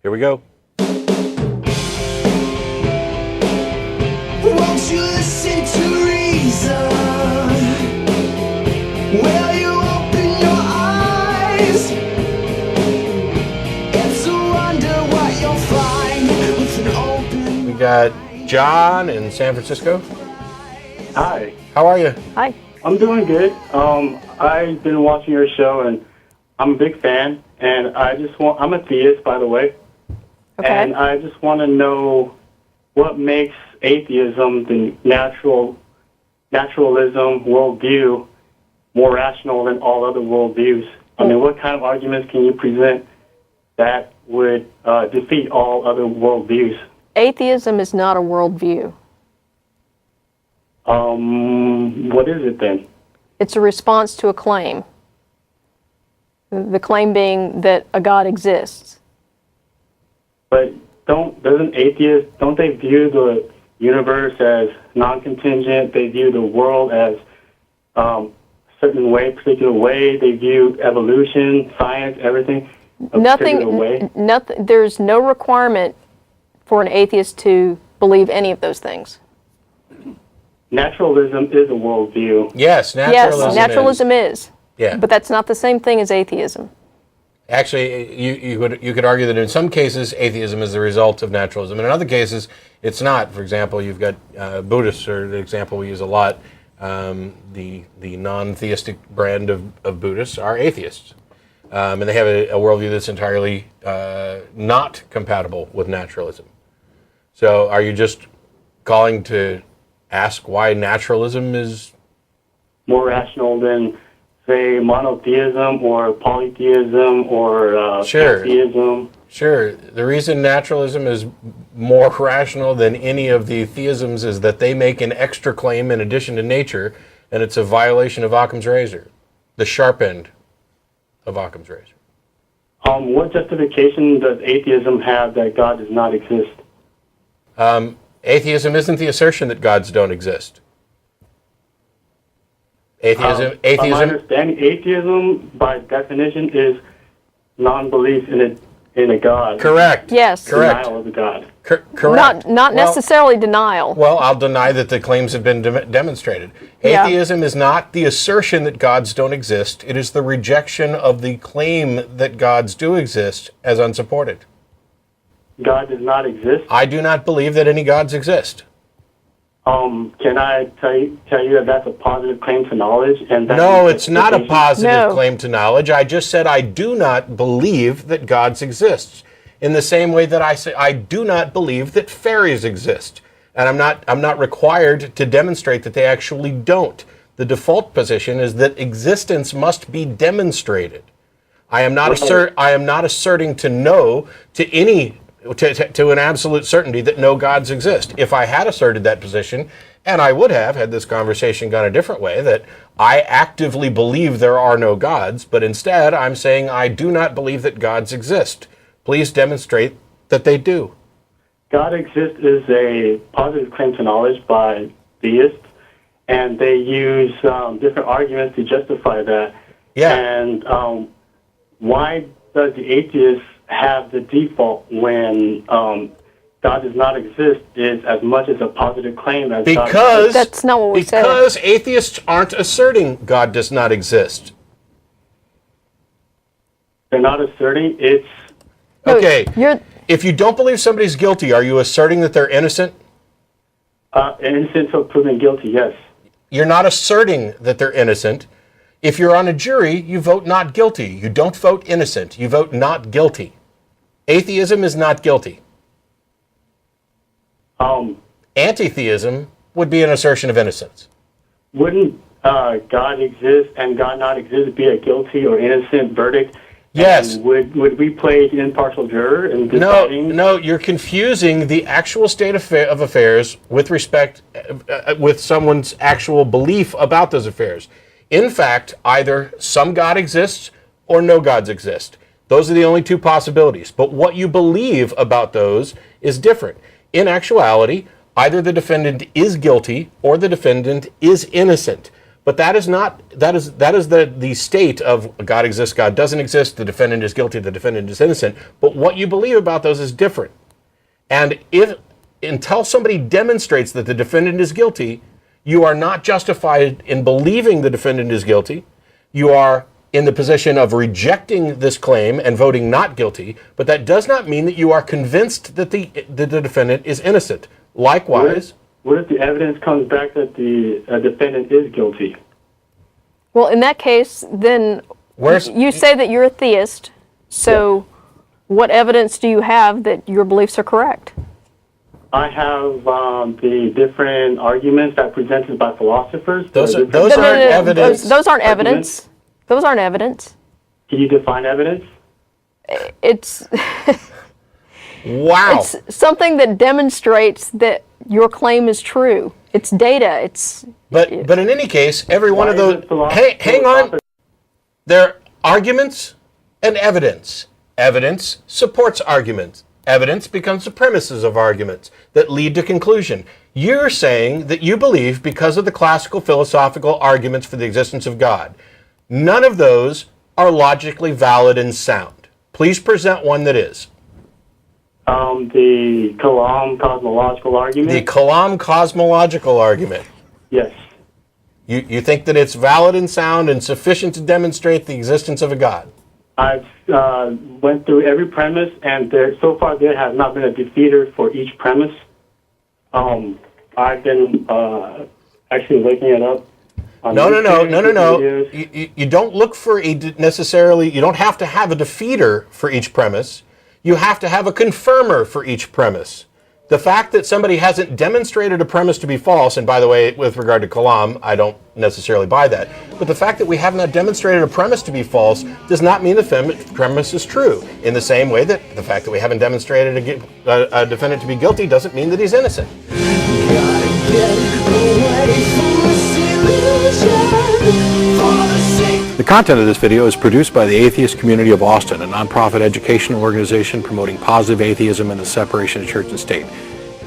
Here we go. Won't you listen to reason? Will you open your eyes? It's a wonder what you'll find with an open. We got John in San Francisco. Hi, How are you? Hi. I'm doing good. I've been watching your show and I'm a big fan. And I'm a theist, by the way. Okay. And I just want to know what makes atheism, the naturalism worldview, more rational than all other worldviews. I mean, what kind of arguments can you present that would defeat all other worldviews? Atheism is not a worldview. What is it then? It's a response to a claim. The claim being that a God exists. But don't they view the universe as non-contingent? They view the world as certain way, particular way. They view evolution, science, everything a particular way. Nothing. There's no requirement for an atheist to believe any of those things. Naturalism is a worldview. Yes, naturalism. Yes, naturalism is. Yeah. But that's not the same thing as atheism. Actually, you could argue that in some cases atheism is the result of naturalism, and in other cases it's not. For example, you've got Buddhists, or the example we use a lot. The non-theistic brand of Buddhists are atheists, and they have a worldview that's entirely not compatible with naturalism. So, are you just calling to ask why naturalism is More rational than, say, monotheism or polytheism or Sure. pantheism? Sure. The reason naturalism is more rational than any of the theisms is that they make an extra claim in addition to nature, and it's a violation of Occam's razor, the sharp end of Occam's razor. What justification does atheism have that God does not exist? Atheism isn't the assertion that gods don't exist. My Atheism. understanding, atheism, by definition, is non-belief in a God. Correct. Yes. Correct. Denial of a God. Correct. Not necessarily denial. Well, I'll deny that the claims have been demonstrated. Yeah. Atheism is not the assertion that gods don't exist. It is the rejection of the claim that gods do exist as unsupported. God does not exist. I do not believe that any gods exist. Can I tell you that that's a positive claim to knowledge? And that No, it's not a positive No. claim to knowledge. I just said I do not believe that gods exist. In the same way that I say I do not believe that fairies exist. And I'm not required to demonstrate that they actually don't. The default position is that existence must be demonstrated. I am not asserting to know to an absolute certainty that no gods exist. If I had asserted that position, and I would have had this conversation gone a different way, that I actively believe there are no gods, but instead I'm saying I do not believe that gods exist. Please demonstrate that they do. God exists is a positive claim to knowledge by theists, and they use different arguments to justify that. Yeah. And why does the atheist have the default when God does not exist is as much as a positive claim as God Because That's not what we said. Because atheists aren't asserting God does not exist. they're not asserting it's No, Okay. you're- If you don't believe somebody's guilty, are you asserting that they're innocent? innocent of proven guilty, yes. You're not asserting that they're innocent. If you're on a jury, you vote not guilty. You don't vote innocent. You vote not guilty. Atheism is not guilty. Anti-theism would be an assertion of innocence. Wouldn't God exist and God not exist be a guilty or innocent verdict? Yes. And would we play an impartial juror in deciding? No, you're confusing the actual state of affairs with respect, with someone's actual belief about those affairs. In fact, either some God exists or no gods exist. Those are the only two possibilities. But what you believe about those is different. In actuality, either the defendant is guilty or the defendant is innocent. But that is the state of God exists, God doesn't exist, the defendant is guilty, the defendant is innocent. But what you believe about those is different. And until somebody demonstrates that the defendant is guilty, you are not justified in believing the defendant is guilty. You are in the position of rejecting this claim and voting not guilty, but that does not mean that you are convinced that the defendant is innocent. Likewise, what if the evidence comes back that the defendant is guilty? Well, in that case, then you say that you're a theist, so what evidence do you have that your beliefs are correct? I have the different arguments that are presented by philosophers. Those aren't evidence. Those aren't evidence. Those aren't evidence. Can you define evidence? It's wow. It's something that demonstrates that your claim is true. It's data. But in any case, every one of those. Hang on. There are arguments and evidence. Evidence supports arguments. Evidence becomes the premises of arguments that lead to conclusion. You're saying that you believe because of the classical philosophical arguments for the existence of God. None of those are logically valid and sound. Please present one that is. The Kalam cosmological argument. The Kalam cosmological argument. Yes. You think that it's valid and sound and sufficient to demonstrate the existence of a God? I've went through every premise, and so far there has not been a defeater for each premise. I've been actually looking it up. No. You don't look for necessarily. You don't have to have a defeater for each premise. You have to have a confirmer for each premise. The fact that somebody hasn't demonstrated a premise to be false, and by the way, with regard to Kalam, I don't necessarily buy that, but the fact that we have not demonstrated a premise to be false does not mean the premise is true. In the same way that the fact that we haven't demonstrated a defendant to be guilty doesn't mean that he's innocent. The content of this video is produced by the Atheist Community of Austin, a nonprofit educational organization promoting positive atheism and the separation of church and state.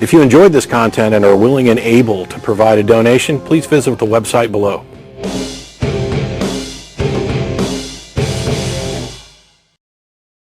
If you enjoyed this content and are willing and able to provide a donation, please visit the website below.